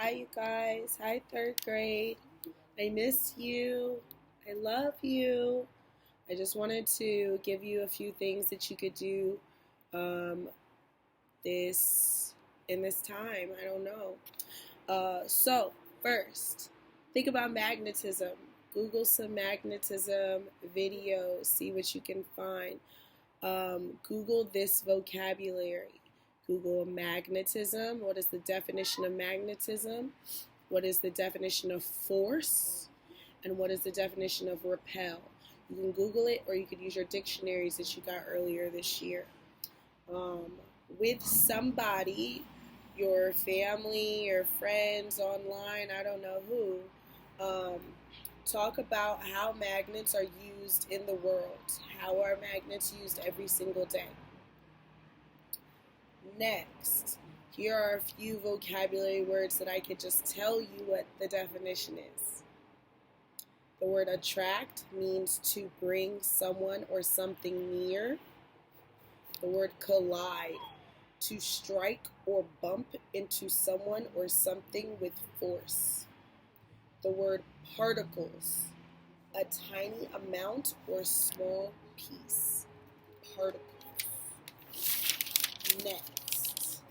Hi, you guys. Hi, third grade. I miss you. I love you. I just wanted to give you a few things that you could do um, this in this time. I don't know. First, think about magnetism. Google some magnetism videos. See what you can find. Google this vocabulary. Google magnetism. What is the definition of magnetism? What is the definition of force? And what is the definition of repel? You can Google it, or you could use your dictionaries that you got earlier this year. Um, with somebody, your family, your friends online, I don't know who, talk about how magnets are used in the world. How are magnets used every single day? Next, here are a few vocabulary words that I could just tell you what the definition is. The word attract means to bring someone or something near. The word collide, to strike or bump into someone or something with force. The word particles, a tiny amount or small piece. Particles. Next,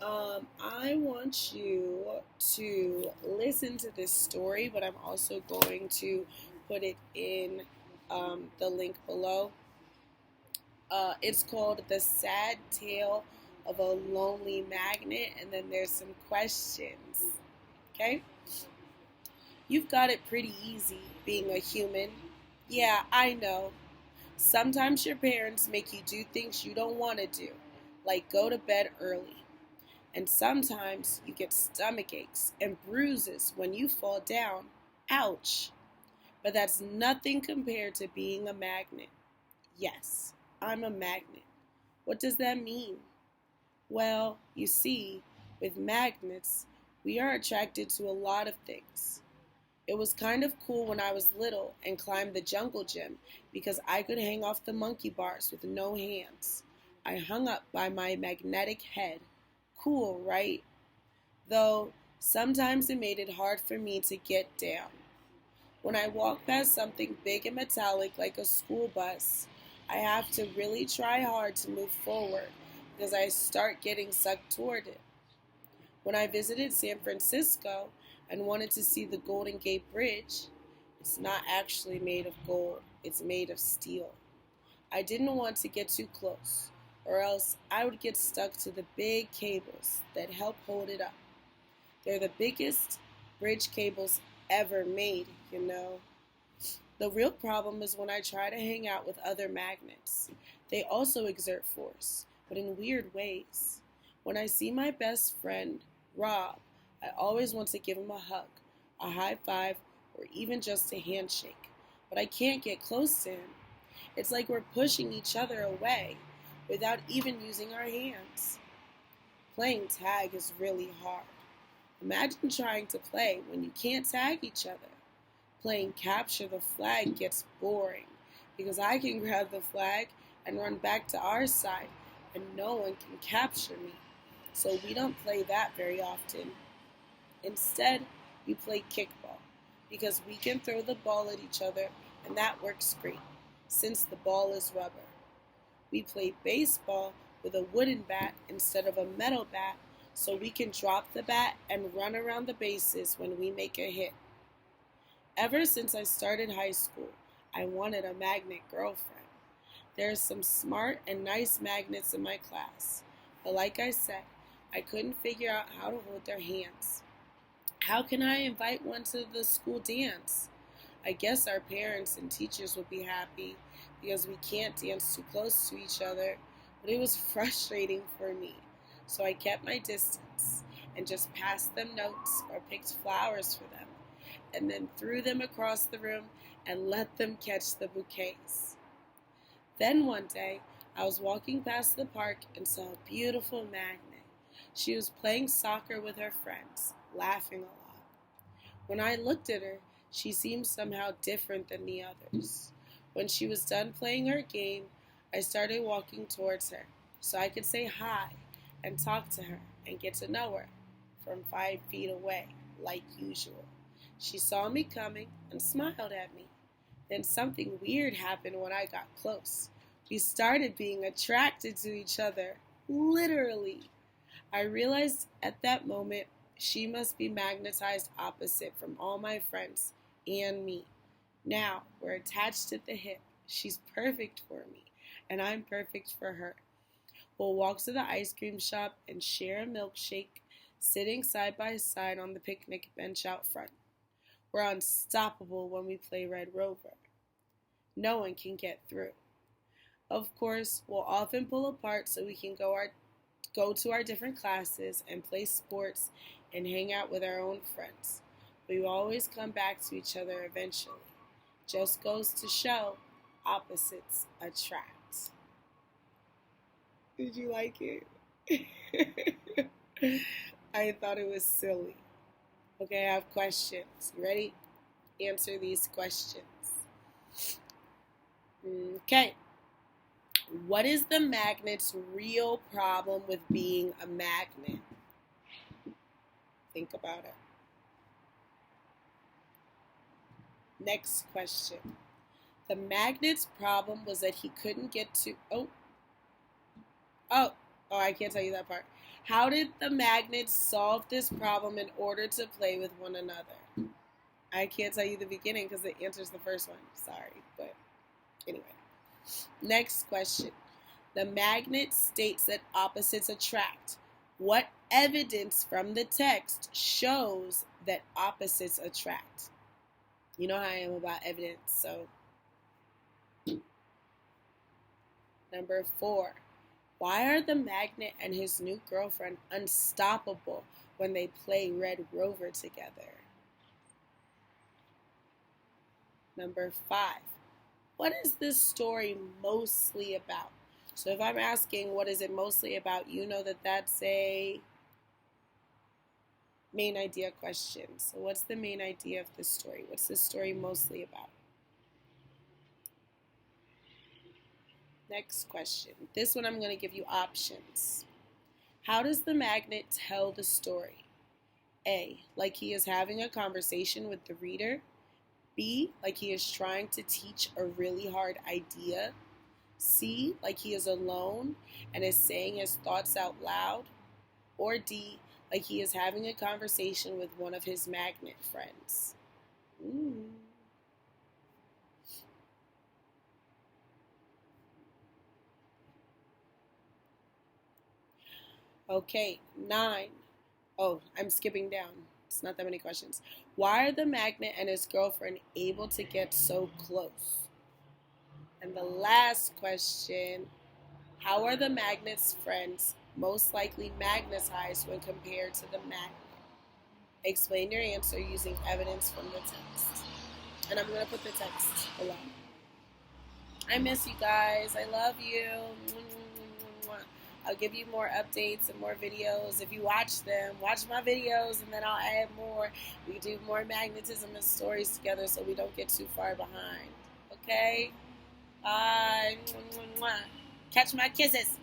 I want you to listen to this story, but I'm also going to put it in the link below. It's called The Sad Tale of a Lonely Magnet, and then there's some questions. Okay? You've got it pretty easy being a human. Yeah, I know. Sometimes your parents make you do things you don't want to do, like go to bed early. And sometimes you get stomach aches and bruises when you fall down. Ouch! But that's nothing compared to being a magnet. Yes, I'm a magnet. What does that mean? Well, you see, with magnets, we are attracted to a lot of things. It was kind of cool when I was little and climbed the jungle gym because I could hang off the monkey bars with no hands. I hung up by my magnetic head. Cool, right? Though sometimes it made it hard for me to get down. When I walk past something big and metallic like a school bus, I have to really try hard to move forward because I start getting sucked toward it. When I visited San Francisco and wanted to see the Golden Gate Bridge, it's not actually made of gold, it's made of steel. I didn't want to get too close, or else I would get stuck to the big cables that help hold it up. They're the biggest bridge cables ever made, you know. The real problem is when I try to hang out with other magnets. They also exert force, but in weird ways. When I see my best friend, Rob, I always want to give him a hug, a high five, or even just a handshake. But I can't get close to him. It's like we're pushing each other away without even using our hands. Playing tag is really hard. Imagine trying to play when you can't tag each other. Playing capture the flag gets boring because I can grab the flag and run back to our side and no one can capture me. So we don't play that very often. Instead, we play kickball because we can throw the ball at each other and that works great since the ball is rubber. We play baseball with a wooden bat instead of a metal bat so we can drop the bat and run around the bases when we make a hit. Ever since I started high school, I wanted a magnet girlfriend. There are some smart and nice magnets in my class, but like I said, I couldn't figure out how to hold their hands. How can I invite one to the school dance? I guess our parents and teachers would be happy because we can't dance too close to each other, but it was frustrating for me. So I kept my distance and just passed them notes or picked flowers for them and then threw them across the room and let them catch the bouquets. Then one day, I was walking past the park and saw a beautiful magnet. She was playing soccer with her friends, laughing a lot. When I looked at her, she seemed somehow different than the others. When she was done playing her game, I started walking towards her so I could say hi and talk to her and get to know her. For from 5 feet away, like usual. She saw me coming and smiled at me. Then something weird happened when I got close. We started being attracted to each other, literally. I realized at that moment she must be magnetized opposite from all my friends and me. Now we're attached at the hip. She's perfect for me, and I'm perfect for her. We'll walk to the ice cream shop and share a milkshake, sitting side by side on the picnic bench out front. We're unstoppable when we play Red Rover. No one can get through. Of course, we'll often pull apart so we can go to our different classes and play sports and hang out with our own friends. We will always come back to each other eventually. Just goes to show opposites attract. Did you like it? I thought it was silly. Okay, I have questions. You ready? Answer these questions. Okay. What is the magnet's real problem with being a magnet? Think about it. Next question. The magnet's problem was that he couldn't get to... Oh, I can't tell you that part. How did the magnets solve this problem in order to play with one another? I can't tell you the beginning because it answers the first one. Sorry, but anyway. Next question. The magnet states that opposites attract. What evidence from the text shows that opposites attract? You know how I am about evidence, so. Number 4. Why are the magnet and his new girlfriend unstoppable when they play Red Rover together? Number 5. What is this story mostly about? So if I'm asking what is it mostly about, you know that that's a main idea question. So what's the main idea of this story? What's this story mostly about? Next question. This one I'm going to give you options. How does the magnet tell the story? A, like he is having a conversation with the reader. B, like he is trying to teach a really hard idea. C, like he is alone and is saying his thoughts out loud. Or D, like he is having a conversation with one of his magnet friends. Okay, 9. Oh, I'm skipping down. It's not that many questions. Why are the magnet and his girlfriend able to get so close? And the last question, how are the magnet's friends most likely magnetized when compared to the magnet? Explain your answer using evidence from the text. And I'm going to put the text below. I miss you guys. I love you. I'll give you more updates and more videos. If you watch them, watch my videos, and then I'll add more. We do more magnetism and stories together so we don't get too far behind. Okay? Bye. Catch my kisses.